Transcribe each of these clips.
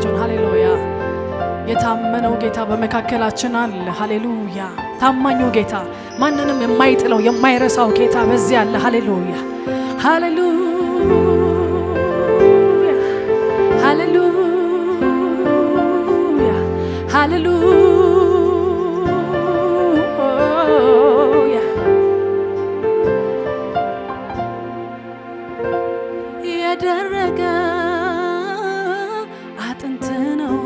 እጆቻችሁን ሃሌሉያ የታመነው ጌታ በመካከላችን አለ ሃሌሉያ ታማኙ ጌታ ማንንም የማይጥለው የማይረሳው ጌታ በዚህ አለ ሃሌሉያ ሃሌሉያ ሃሌሉያ ሃሌሉያ የደረቀ አጥንት ነው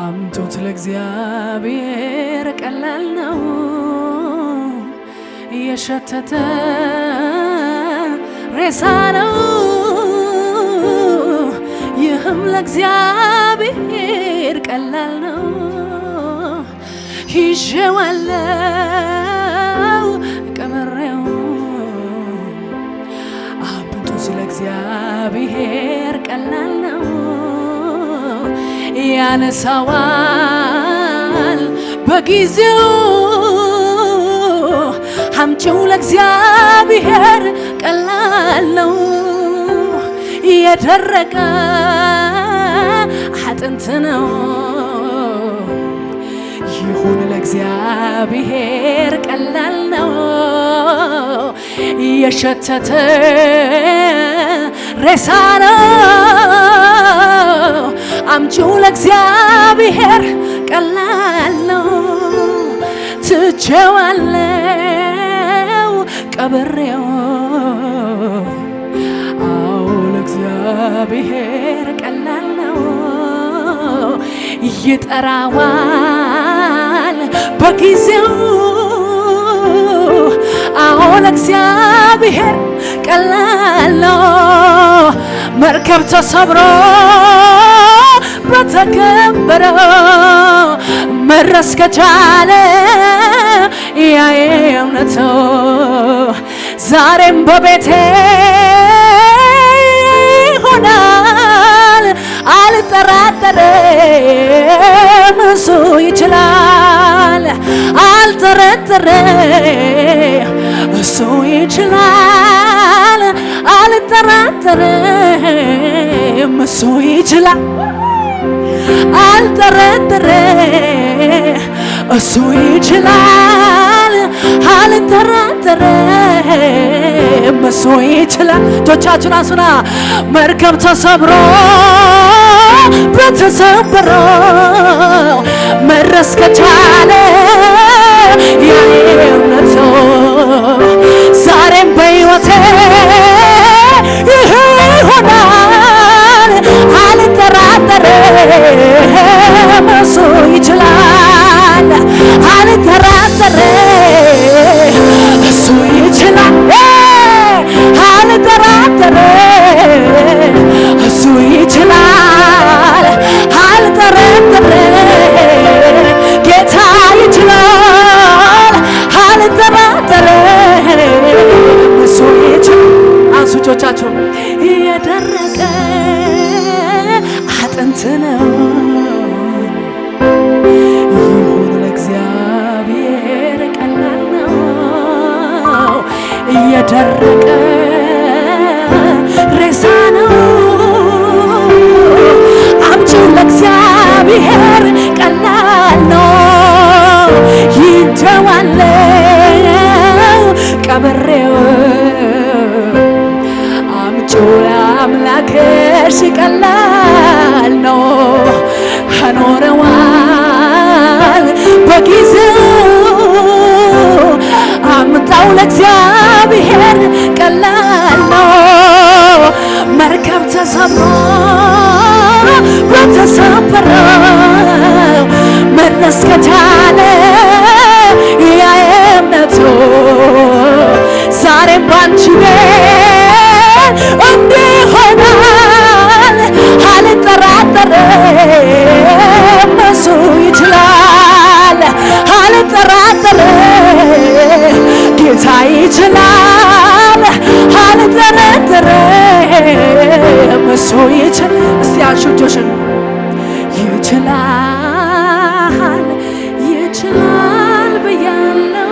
አምጡት ለእግዚአብሔር ቀላል ነው የሸተተ ሬሳ ነው ይህም ለእግዚአብሔር ቀላል ነው ይዤዋለው ቀብሬው አምጡት ለእግዚአብሔር ቀላል ነው ያነሳዋል በጊዜው አምጪው ለእግዚአብሔር ቀላል ነው የደረቀ አጥንት ነው ይሁን ለእግዚአብሔር ቀላል ነው የሸተተ ሬሳ ነው አምጪው ለእግዚአብሔር ቀላል ነው ትቼዋለው ቀብሬው አዎ ለእግዚአብሔር ቀላል ነው ይጠራዋል በጊዜው አዎ ለእግዚአብሔር ቀላል ነው መርከብ ተሰብሮ በተከበረው መድረስ ከቻለ ያ እውነት ዛሬም በቤቴ ይሆናል አልጠራጠርም እሱ ይችላል አልጠራጠርም እሱ ይችላል አልጠራጠርም እሱ ይችላል አልጠራጠርም እሱ ይችላል አልጠራጠርም እሱ ይችላል እጆቻችሁን አንሱና መርከብ ተሰብሮ በተሰበረው መድረስ ከቻለ የእውነት ዛሬም በሕይወቴ ይሆናል አልጠራጠርም እሱ ይችላል አልጠራጠርም እሱ ይችላል አልጠራጠርም እሱ ይችላል አልጠራጠርም ጌታ ይችላል አልጠራጠርም እሱ ይችላል አንሱ እጆቻችሁን የደረቀ አጥንት ነው ይሁን ለእግዚአብሔር ቀላል ነው የደረቀ ሬሳ ነው አምጪው ለእግዚአብሔር ቀላል ነው ይተዋለው ቀብሬው አምጪው ለአምላክሽ ቀላል ነው አኖረዋል በጊዜው አምጣው ለእግዚአብሔር ቀላል ነው መርከብ ተሰብሮ በተሰበረው መድረስ ከቻለ ያ እምነቱ ዛሬም ባንቺ ቤት እንዲሆናል አልጠራጠርም እሱ ይችላል አልጠራጠርም ጌታ ይችላል አልጠራጠርም እሱ ይችላል እስቲ አንሹ እጆሽን ይችላል ይችላል ብያለው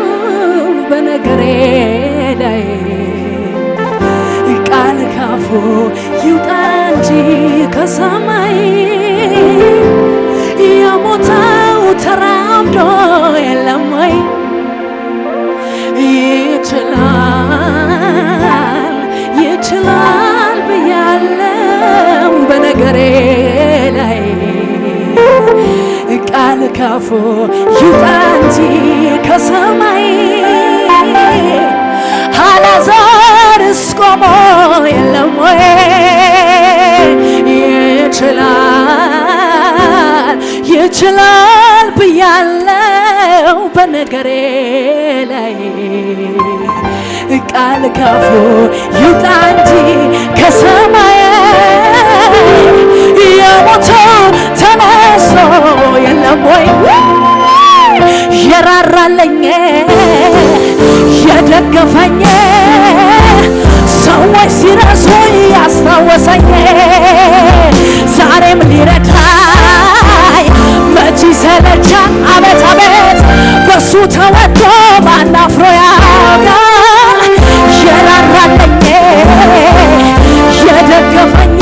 በነገሬ ላይ ቃል ካፍ ካፉ ይውጣ እንጂ ከሰማይ የሞተው ተራምዶ የለም ወይ? ይችላል ብያለው በነገሬ ላይ ቃል ካፉ ይውጣ እንጂ ከሰማይ አላዛርስ ቆሞ የለም ወይ? ይችላል ብያለው በነገሬ ላይ ቃል ካፉ ይውጣ እንጂ ከሰማይ የሞተው ተነስቶ የለም ወይ? የራራለኝ የደገፈኝ ሰዎች ሲረሱኝ ያስታወሰኝ ዛሬም ሊረዳኝ መች ይሰለቻል? አቤት አቤት በሱ ተወዶ ማን አፍሮ ያውቃል? የራራለኝ የደገፈኝ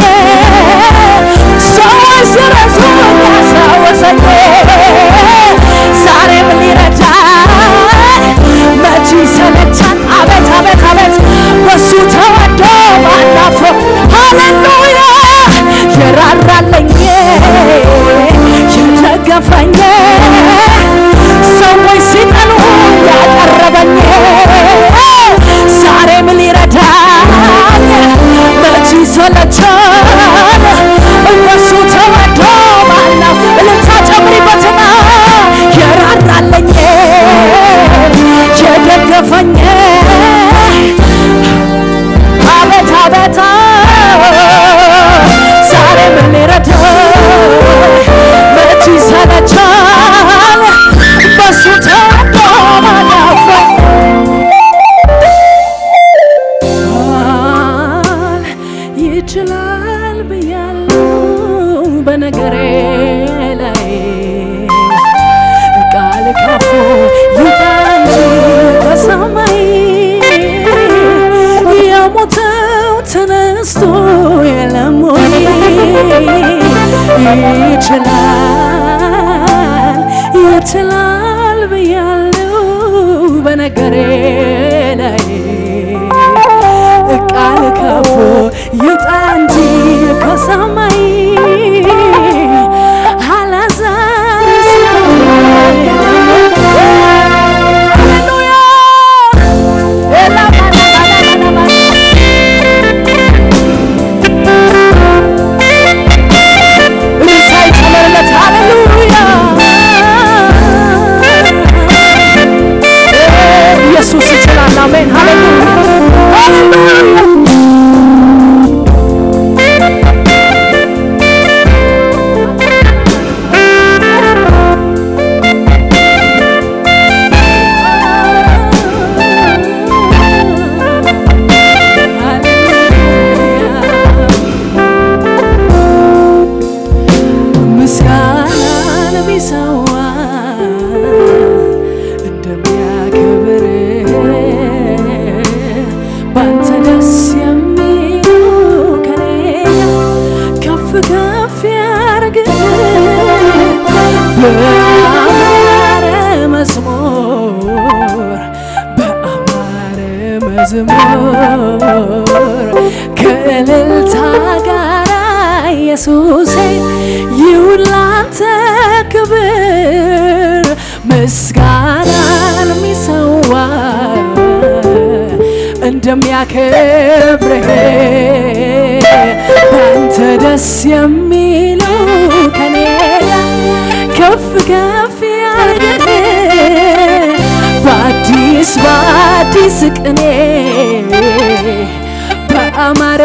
ሰዎች ሲረሱኝ ያስታወሰኝ ዛሬም ሊረዳኝ መች ይሰለቻል? አቤት አቤት አቤት በሱ ተወዶ ማን አፍሮ ሃሌሉያ የራራለኝ የደገፈኝ ሰዎች ሲጠሉ ያቀረበኝ ዛሬም ሊረዳኝ መች ይሰለቻል? በሱ ተወዶ ማን አፍሮ እልልታ ጨምሪበትና የራራለኝ የደገፈኝ አቤት አቤት ዛሬም ሊረዳኝ መች ይሰለቻል? በሱ ተወዶ ማን አፍሮ ይችላል ብያለው በነገሬ ላይ ቃል ካፉ ይውጣ እንጂ ከሰማይ የሞተው ተነስቶ የለም ወይ? ይችላል ብያለው በነገሬ ላይ ቃል ካፉ ይውጣ እንጂ ከሰማይ አላዛርስ ሃሌሉያ ኢየሱስ ይችላል። አሜን ሃሌሉያ ሃሌሉያ ምስጋናን ቢሰዋ እንደሚያከብር ባንተ ደስ የሚሉ ከኔ ከፍ ከፍ ያርግ በአማረ መዝሙር ከእልልታ ጋር ኢየሱሴ ይሁን ላንተ ክብር ምስጋናን ሚሰዋ እንደሚያከብርህ ባንተ ደስ የሚሉ ከኔ ከፍ ከፍ ያርግህ በአዲስ ቅኔ በአማረ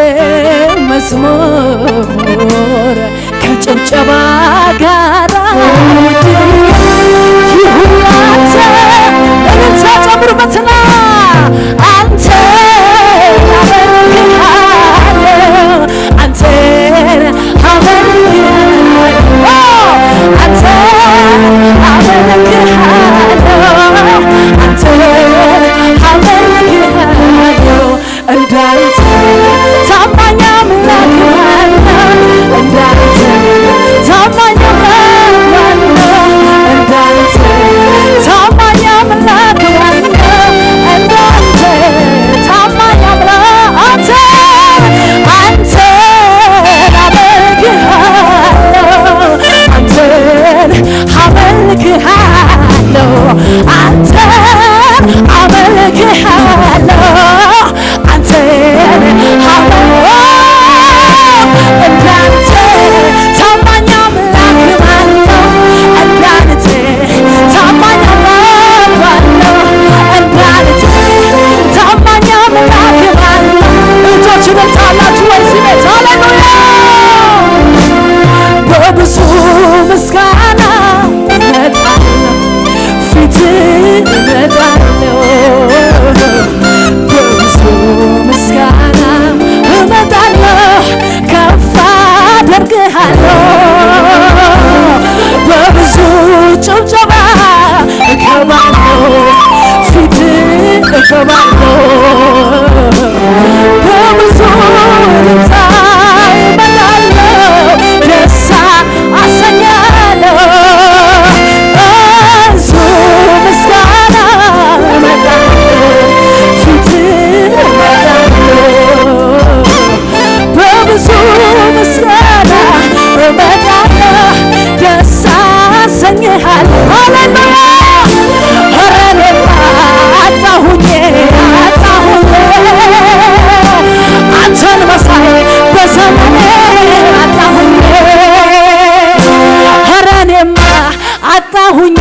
መዝሙር ከጭብጨባ ጋር ይሁን ላንተ እልልታ ጨምሩበትና አንተ አመልክሃለሁ አንተን አመልክሃለሁ አንተን አመልክሃለሁ እንዳንተ ታማኝ እመጣለሁ በብዙ ምስጋና እመጣለሁ ከፍ አደርግሃለሁ በብዙ ጭብጨባ እገባለሁ ፊት እገባለሁ በብዙ ልታ እመጣለሁ ደስ አሰኛለሁ በብዙ ምስጋና እመጣለሁ ፊት እመጣለሁ በብዙ ምስጋና እመጣለሁ ደስ አሰኛለሁ ሃሌሉያ ሆረኔማ አጣሁኝ አንተን መሳይ በዘመኔ አጣሁኝ ሆረኔማ አጣሁኝ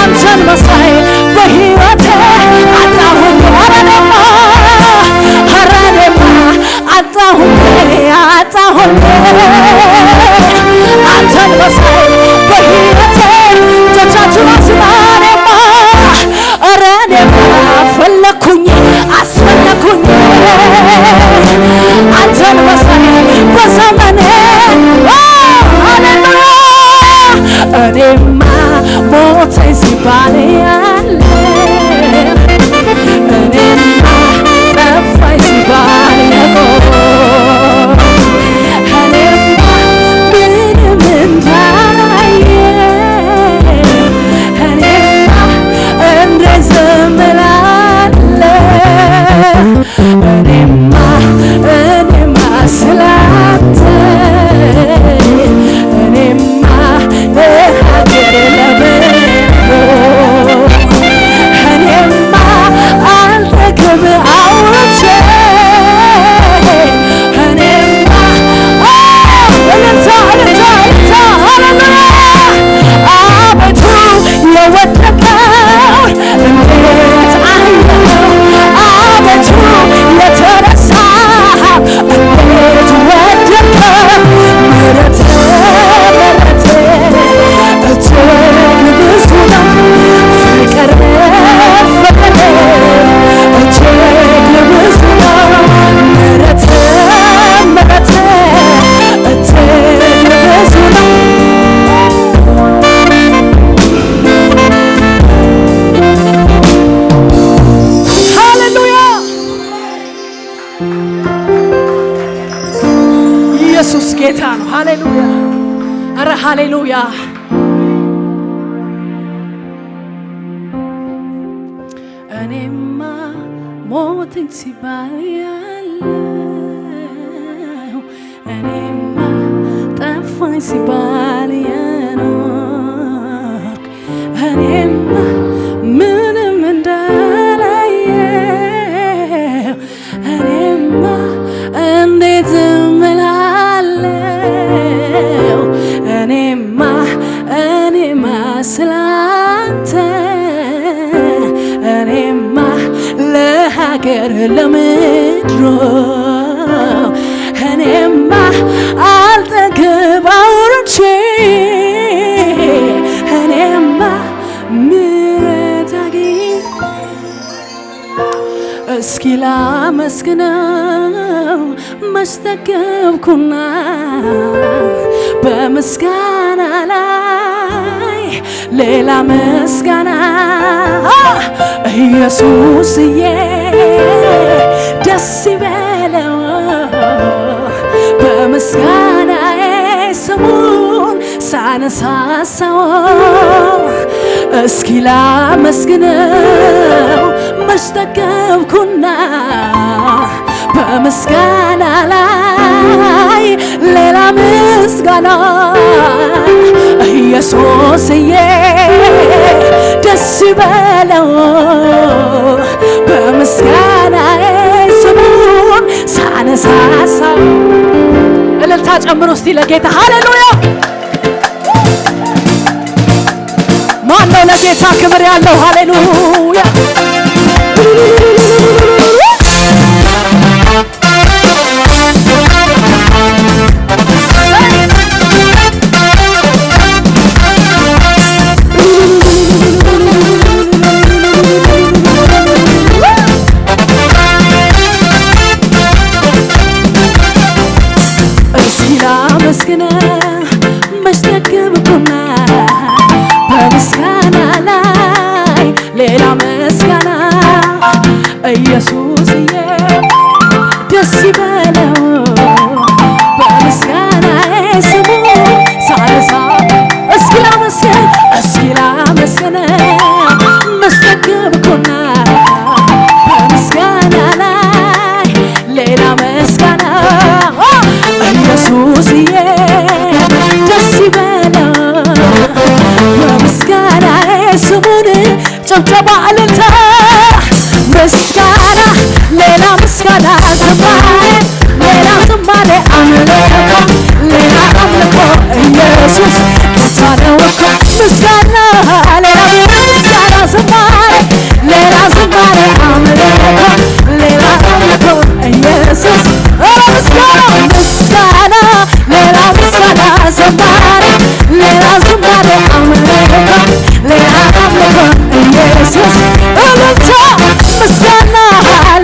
አንተን መሳይ በሕይወቴ አጣሁኝ ሆረኔማ አጣሁኝ አንተን መሳይ በሕይወቴ እጆቻችሁን አንሱና እኔማ ፈለኩኝ አስፈለኩኝ አንተን መሳይ በዘመኔ ሃሌሉያ እኔማ ሞተኝ ሲባል ያለ እኔማ ጠፋኝ ሲባል የቆመ እኔማ ምንም እንዳላየ እኔማ እንደ ዝም እላለሁ እኔማ ስላንተ እኔማ ለሀገር ለምኖ እኔማ አልጠግብ አውርቼ እኔማ እልልታ ሃሌሉያ አቤቱ የወደቀውን እንዴት አየኸው አቤቱ የተረሳኸው እንዴት ወደድከው ምሕረትህ እጅግ ብዙ ነው ፍቅርህ እጅግ ብዙ ነው ምሕረትህ እጅግ ብዙ ነው ሃሌሉያ ኢየሱስ ጌታ ነው ሃሌሉያ ኧረ ሃሌሉያ እኔማ ሞተኝ ሲባል ያለው እኔማ ጠፋኝ ሲባል የኖርክ እኔማ ምንም እንዳላየው እኔማ እንዴት ዝም እላለሁ እኔማ ስላንተ እኔማ ለሀገር ለምድሮ እኔማ አልጠግብ አውርቼ እኔማ ምሕረት አግኝቼ እስኪ ላመስግነው መች ጠገብኩና በምስጋና ላይ ሌላ ምስጋና ኢየሱስዬ ደስ ይበለው በምስጋናዬ ስሙን ሳነሳሳው እስኪ ላመስግነው መች ጠገብኩና በምስጋና ላይ ሌላ ምስጋና ኢየሱስዬ ደስ ይበለው በምስጋናዬ ስሙን ሳነሳሳው እልልታ ጨምሮ እስቲ ለጌታ ሃሌሉያ ማነው ለጌታ ክብር ያለው ሃሌሉያ ላመስግን መሽተክብኩና በምስጋና ላይ ሌላ ምስጋና ኢየሱስዬ ደስ ይበለው በምስጋና ስሙ ሳነሳ እስኪ ላመስግን መሽተክብኩና በምስጋና ላይ ሌላ ምስጋና ኢየሱስዬ ደስ ይበለው በምስጋና ስሙን ጭብጨባ እልልታ ምስጋና ሌላ ምስጋና ዝማሬ ሌላ ዝማሬ አምልኮ ሌላ አምልኮ ኢየሱስ ጌታ ነው እኮ ምስጋና ሌላ ምስጋና ዝማሬ ሌላ ዝማሬ አምልኮ ሌላ አምልኮ ኢየሱስ ምስጋና ሌላ ምስጋና ዝማሬ ሌላ ዝማሬ አምልኮ ሌላ አምልኮ ኢየሱስ እልልታ ምስጋና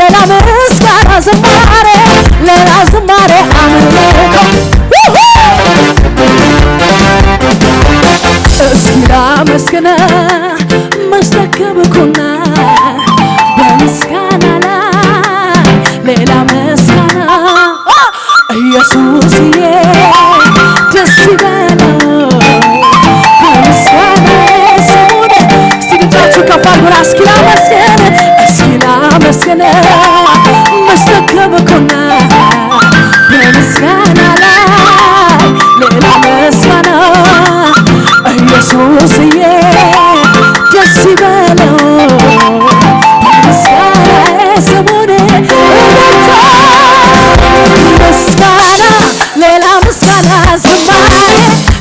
ሌላ ምስጋና ዝማሬ ሌላ ዝማሬ አምልኮ እስኪ ላመስግን መሽተክብኩና በምስጋና ላይ ሌላ ምስጋና ኢየሱስዬ ደስ ይበለው በምስጋና ስሙን እስቲ ድምፃችሁ ከፍ አድርጉና እስኪ ላመስግን መሽተክብኩና በምስጋና ላይ ሌላ ምስጋና ኢየሱስዬ ደስ ይበለው በምስጋና ስሙን ምስጋና ሌላ ምስጋና ዝማሬ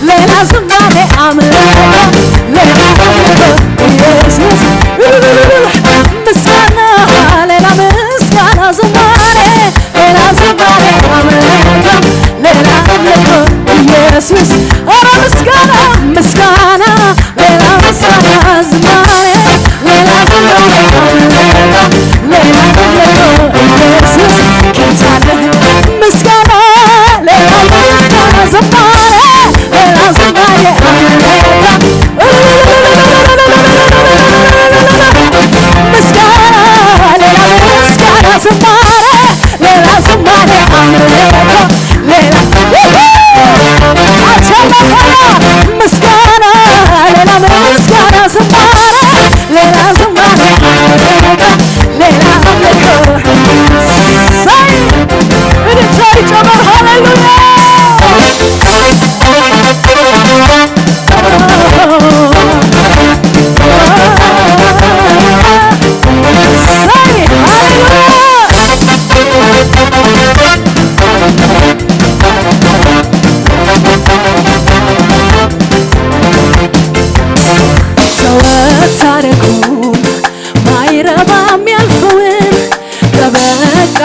ሌላ ዝማሬ አምልኮ ሌላ አምልኮ ኢየሱስ ምስጋና ሌላ ምስጋና ዝማሬ ሌላ ዝማሬ አምልኮ ሌላ አምልኮ ኢየሱስ ምስጋና ምስጋና ሌላ ምስጋና ዝማሬ ሌላ ዝማሬ አምልኮ ሌላ አምልኮ ኢየሱስ ጌታ ነህ ምስጋና ሌላ ምስጋና ዝማሬ ሌላ ዝማሬ ምስጋና ሌላ ምስጋና ዝማሬ ሌላ ዝማሬ አምልኮ ሌላ ምስጋና ሌላ ምስጋና ዝማሬ ሌላ ዝማሬ አምልኮ ሌላ አምልኮ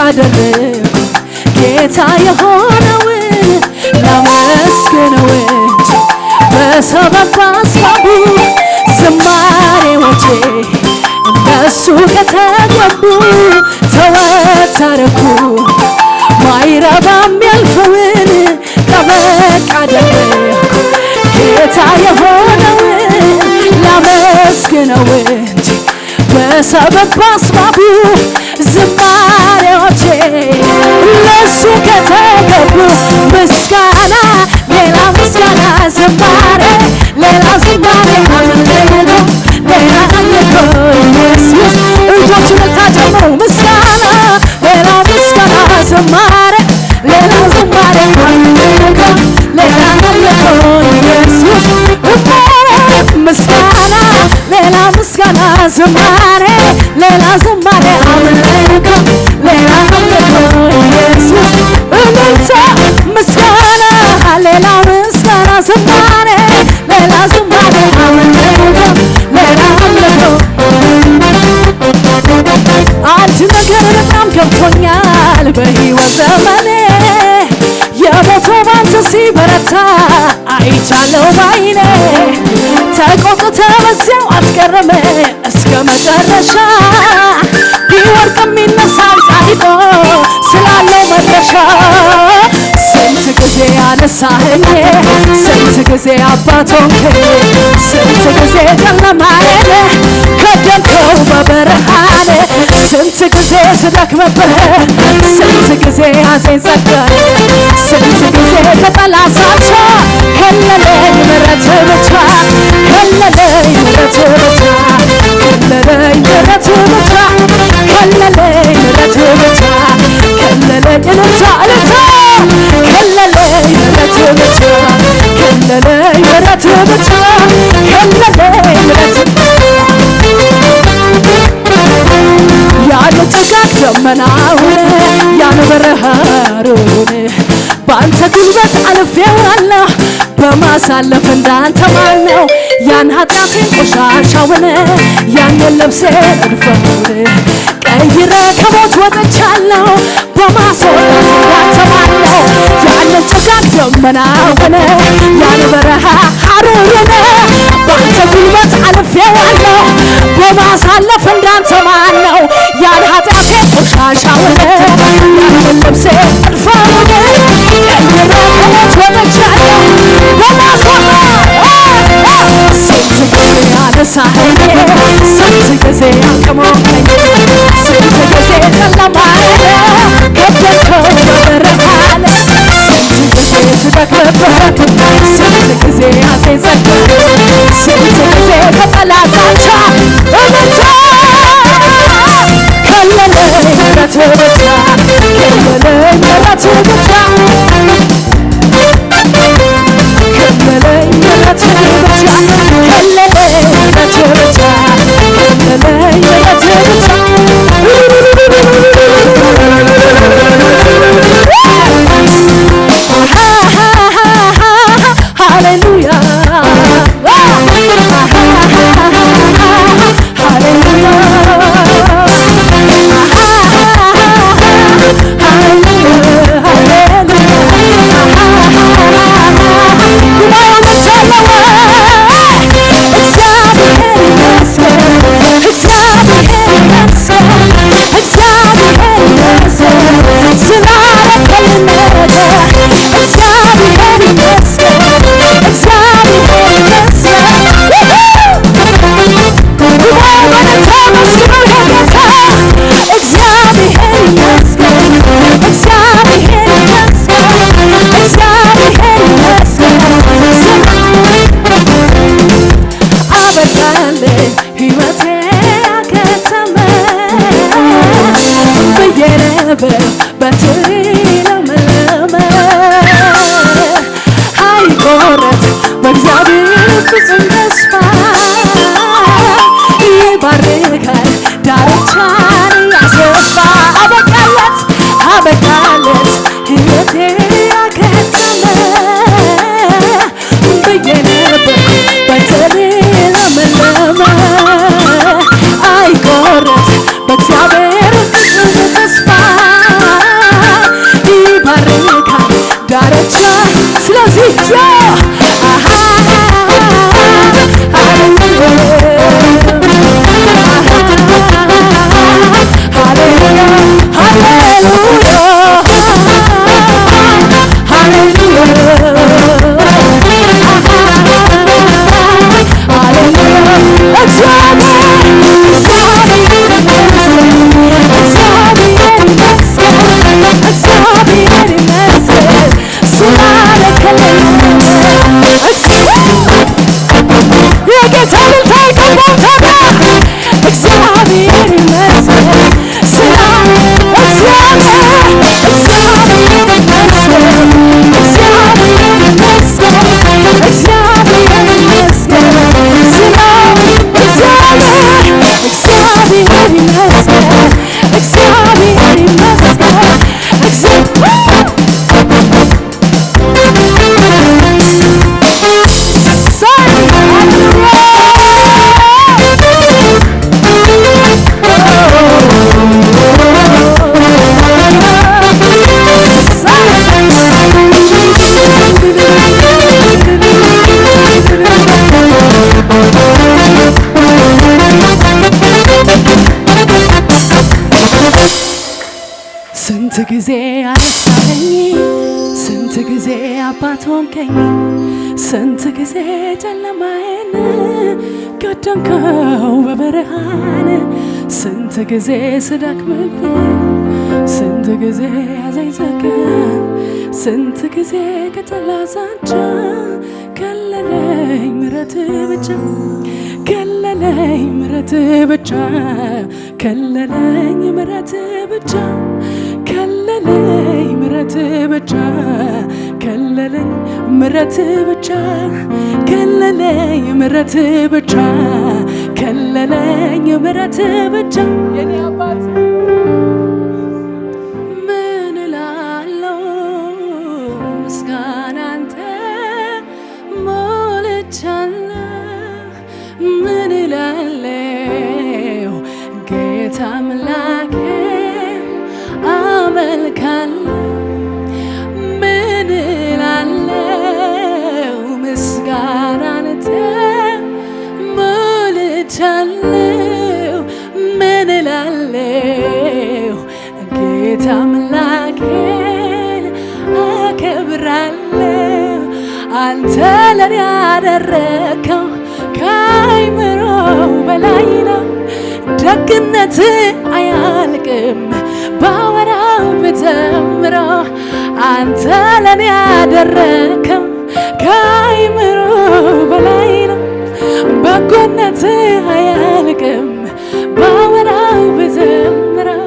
አደረኩ ጌታ የሆነውን ላመስግነው እንጂ በሰበብ አስባቡ ዝማሬዎቼ እነሱ ከተገቡ ተወት አደረኩ ማይረባም ያልፈውን ጠበቅ አደረኩ ጌታ የሆነውን ላመስግነው እንጂ በሰበብ አስባቡ ዝማሬዎቼ ለሱ ከተገቡ ምስጋና ሌላ ምስጋና ዝማሬ ሌላ ዝማሬ አምልኮ ሌላ አምልኮ ኢየሱስ እጆቹን ታጨምሩ ምስጋና ሌላ ምስጋና ዝማሬ ሌላ ዝማሬ አምልኮ ሌላ አምልኮ ኢየሱስ ምስጋና ሌላ ምስጋና ዝማሬ ሌላ ዝማሬ አምልኮ ሌላ አምልኮ ኢየሱስ እልልታ ምስጋና ሌላ ምስጋና ዝማሬ ሌላ ዝማሬ አምልኮ ሌላ አምልኮ አንድ ነገር በጣም ገብቶኛል በሕይወት ዘመኔ የሞተው ባንተ ሲበረታ አይቻለው ባይኔ ተቆጥተ በዚያው አልቀረም እስከ መጨረሻ ቢወድቅ የሚነሳል ጻድቆ ስላለው መድረሻ ስንት ጊዜ ያነሳኸኝ ስንት ጊዜ አባት ሆንከኝ ስንት ጊዜ ጨለማዬን ከደንከው በብርሃን ስንት ጊዜ ስደክምብህ ስንት ጊዜ ሐዘን ጸጋኝ ስንት ጊዜ ከጠላት ዛቻ ከለለኝ ምሕረትህ ብቻ ከለለኝ ምሕረትህ ብቻ ከለለኝ ምሕረትህ ብቻ ከለለኝ ምሕረትህ ብቻ ከለለኝ እልልታ እልልታ ከለለኝ ምሕረትህ ብቻ ከለለኝ ምሕረትህ ብቻ ከለለኝ ምሕረትህ ያን ጭጋግ ደመናውን ያን በረሃ ሐሩሩን በአንተ ጉልበት አልፌዋለሁ በማሳለፍ እንዳንተ ማነው ያን ኃጢአቴን ቆሻሻውን ያንን ልብሴን እድፈቱን ቀይረ ከሞት ወጥቻለሁ በማስወጣት እንዳንተ ማነው ያንን ጭጋግ ደመናውን ያን በረሃ ሐሩሩን በአንተ ጉልበት አልፌዋለሁ በማሳለፍ እንዳንተ ማነው ያን ኃጢአቴን ቆሻሻውን ያንን ልብሴን እድፈቱን ቀይረ ከሞት ወጥቻለሁ በማስወጣት ስንት ጊዜ ያነሳኸኝ ስንት ጊዜ አቅሞኸኝ ስንት ጊዜ ጨለማዬን ከደንከው በብርሃን ስንት ጊዜ ስደክምብህ ስንት ጊዜ ሐዘን ጸጋኝ ስንት ጊዜ ከጠላት ዛቻ እልልታ ከለለኝ ምሕረትህ ብቻ ከለለኝ ምሕረትህ ብቻ ከለለኝ ምሕረትህ ብቻ ከለለኝ ምሕረትህ ብቻ ከለለኝ ምሕረትህ ብቻ ሃሌሉያ በትሪ ለመለመ አይቆረጥ በእግዚአብሔር ፍጹም ተስፋ ይባርካል ዳርቻን ያሰፋ አበቃለት አበቃለት ሕይወቴ ያከተመ ብዬ ነበር በትሪ ለመለመ አይቆረጥ በእግዚአብሔር ፍጹም ተስፋ ይባርካል ዳርቻ ስለዚህ ስንት ጊዜ አነሳኸኝ ስንት ጊዜ አባት ሆንከኝ ስንት ጊዜ ጨለማዬን ገደንከው በብርሃን ስንት ጊዜ ስደክምብኝ ስንት ጊዜ ያዘኝ ዘገን ስንት ጊዜ ከጠላት ዛቻ ከለለኝ ምሕረት ብቻ ከለለኝ ምሕረት ብቻ ከለለኝ ምሕረት ብቻ ከለለኝ ምሕረት ብቻ ከለለኝ ምሕረት ብቻ ከለለኝ ምሕረት ብቻ ከለለኝ ምሕረት ብቻ የኔ አባት ምን እላለሁ ምስጋና አንተ ሞልቻለሁ ምን እላለሁ ጌታ አምላኬ አመልካለሁ ምን እላለሁ ምስጋና አንተ ሞልቻለሁ ምን እላለሁ ጌታ አምላኬን አከብራለሁ አንተ ለኔ ያደረከው ከአይምሮ በላይ ነው ደግነት አያልቅም ባወራው ብዘምረው አንተ ለኔ ያደረከው ከአይምሮ በላይ ነው በጎነት አያልቅም ባወራው ብዘምረው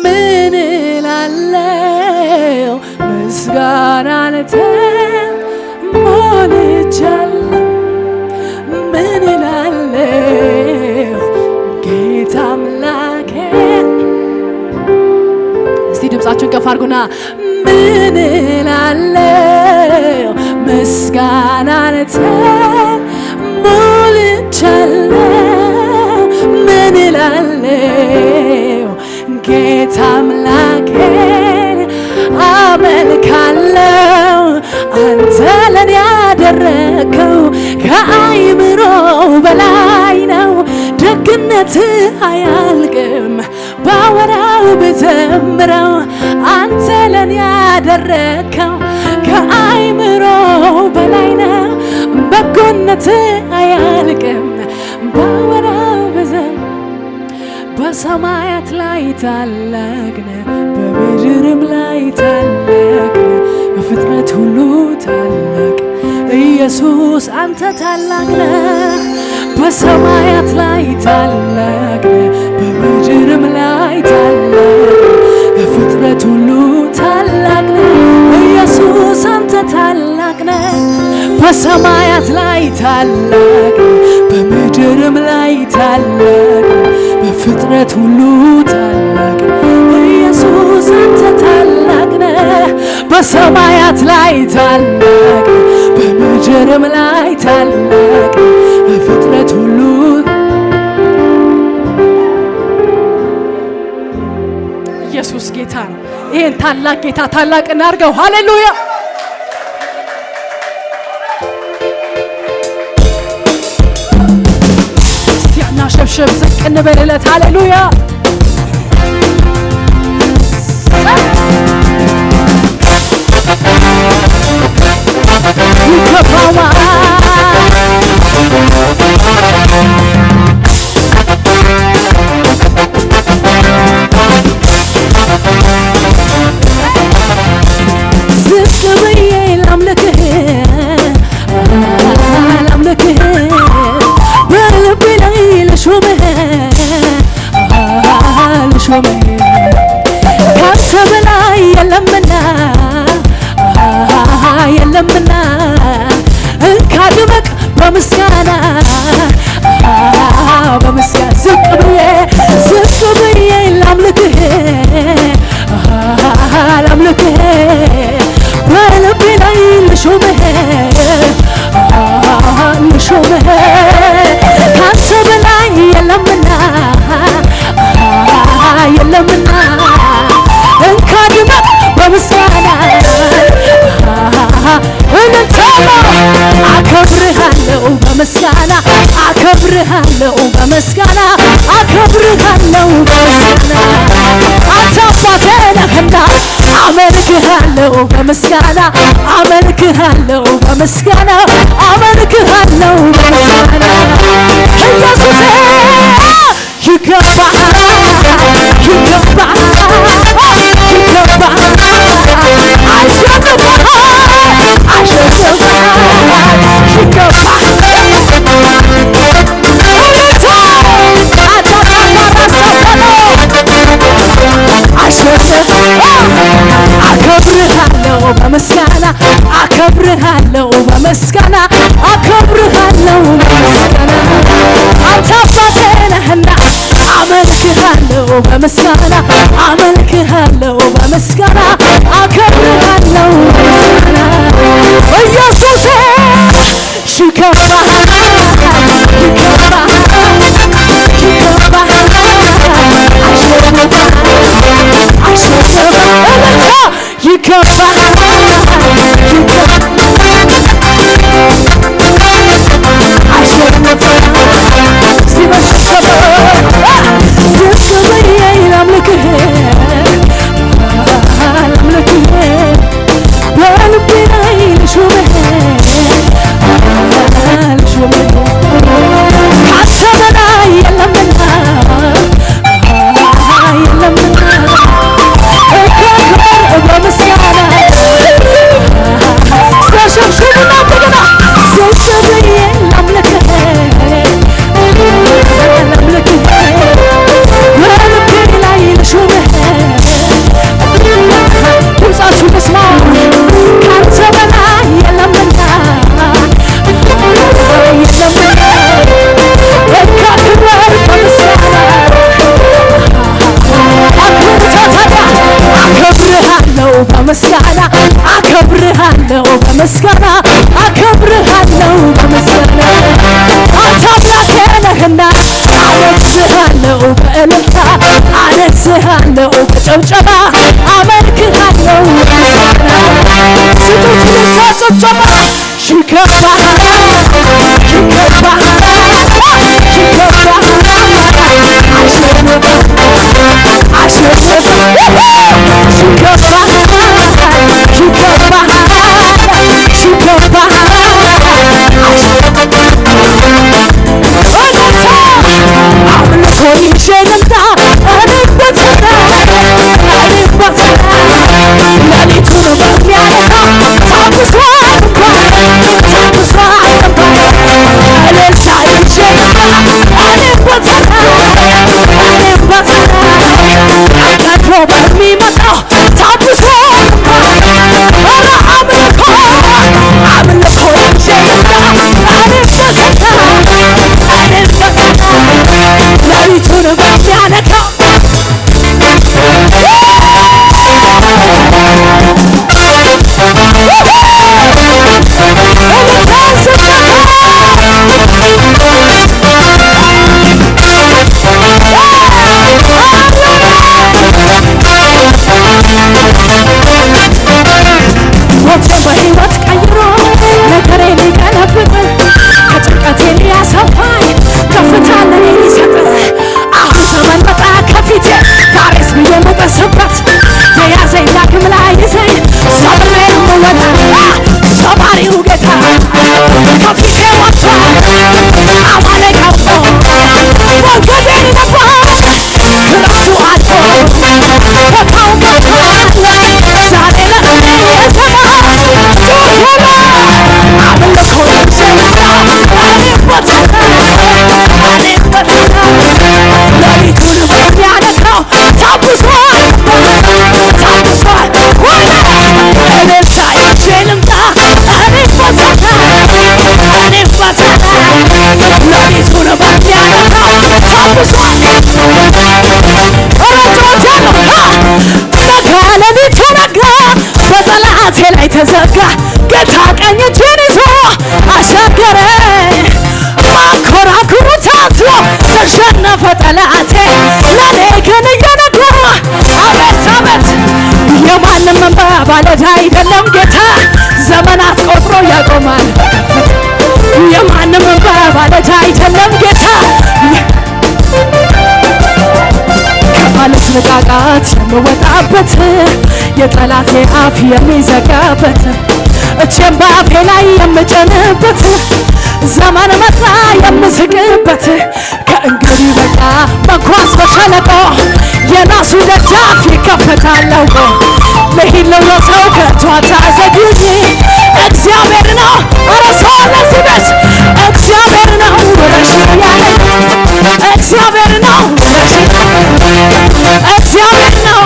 ምን እላለሁ ምስጋና አንተ ሞልቻለሁ ምን እላለሁ ጌታ አምላኬ እስቲ ድምፃችሁን ከፍ አድርጉና ምን እላለሁ ምስጋና አንተ ሞልቻለሁ ምን እላለሁ ጌታ አምላኬን አመልካለሁ አንተ ለኔ ያደረከው ከአይምሮ በላይ ነው ደግነት አያልቅም ባወራው ብዘምረው አንተ ለኔ ያደረከው ከአይምሮ በላይ ነው በጎነት አያልቅም ባወራው ብዘምረው በሰማያት ላይ ታላቅ ነህ በምድርም ላይ ታላቅ ነህ በፍጥረት ሁሉ ታላቅ ኢየሱስ አንተ ታላቅ ነህ በሰማያት ላይ ታላቅ ነህ በምድርም ላይ ታላቅ በፍጥረት ሁሉ ታላቅ ነህ ኢየሱስ አንተ ታላቅ ነህ በሰማያት ላይ ታላቅ በምድርም ላይ ታላቅ በፍጥረት ሁሉ ታላቅ ኢየሱስ አንተ ታላቅ ነህ በሰማያት ላይ ታላቅ በምድርም ላይ ታላቅ በፍጥረት ሁሉ ኢየሱስ ጌታ ነው። ይሄን ታላቅ ጌታ ታላቅ እናድርገው። ሃሌሉያ ሸብሸብ ዝቅ እንበልለት። ሃሌሉያ ዝቅ ብዬ ላምልክህ ላምልክህ በልቤ ላይ ልሾምህ ልሾምህ ካንተ በላይ የለምና የለምና እንካ ድመቅ በምስጋና በምስጋና ዝቅ ብዬ ላምልክህ ላምልክህ በልቤ ላይ ልሾምህ ልሾምህ ካንተ በላይ የለምና የለምና እንካ ድመቅ በምስጋና አከብርሃለሁ በምስጋና አከብርሃለሁ በምስጋና አከብርሃለሁ በምስጋና አንተ አባቴ ነህና አሜሪካ አመልክሃለሁ በምስጋና አመልክሃለሁ በምስጋና አመልክሃለሁ በምስጋና ኢየሱስ ይገባሃል አከብርሃለሁ በምስጋና አከብርሃለሁ በምስጋና አከብርሃለሁ በምስጋና አንተ አባቴ ነህና አመልክሃለሁ በምስጋና አመልክሃለሁ በምስጋና አከብርሃለሁ በምስጋና ኢየሱስ ይገባሃል በምስጋና አከብርሃለሁ በምስጋና አከብርሃለሁ በምስጋና አንተ አምላኬ ነህና አነግሥሃለሁ በእልልታ አነግሥሃለሁ በጭብጨባ አመልክሃለሁ በምስጋና ስጡት ልልታ ጭብጨባ ይገባሃል ተዘጋ ጌታ ቀኝ እጄን ይዞ አሻገረኝ ማኮራኩሩ ታጥፎ ተሸነፈ ጠላቴ ለኔ ግን እየነገረ አቤት አቤት የማንም እንባ ባለዕዳ አይደለም ጌታ ዘመናት ቆጥሮ ያቆማል የማንም እንባ ባለዕዳ አይደለም ጌታ ከማለት ንቃቃት የምወጣበት የጠላቴ አፍ የሚዘጋበት እጄን በአፌ ላይ የምጭንበት ዘመን መጣ የምስቅበት ከእንግዲህ በቃ መጓዝ በሸለቆ የናሱ ደጃፍ ይከፈታል አውቆ ለሂድ ለውረሰው ከቶ አታዘግዩኝ እግዚአብሔር ነው ኧረ ሰው ለዚህ ቤት እግዚአብሔር ነው ውረሽ ያለ እግዚአብሔር ነው ውረሽ እግዚአብሔር ነው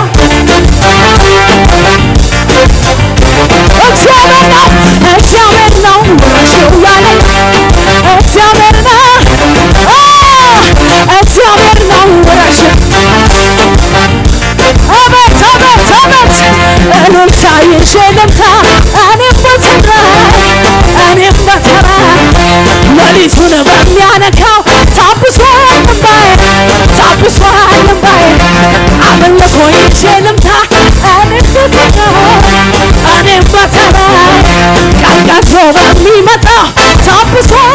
እግዚአብሔር ነው እግዚአብሔር ነው ውረሽው ያለኝ እግዚአብሔር ነው እግዚአብሔር ነው ውረሽ አቤት አቤት አቤት እልልታ ይዤ ልምታ እኔም በተራ ሌሊቱን በሚያነካው ታብሷል እምባዬ አምልኮ ይዤ ልምታ እኔም በተራ ቀን ቀጥሎ በሚመጣው ታብሷል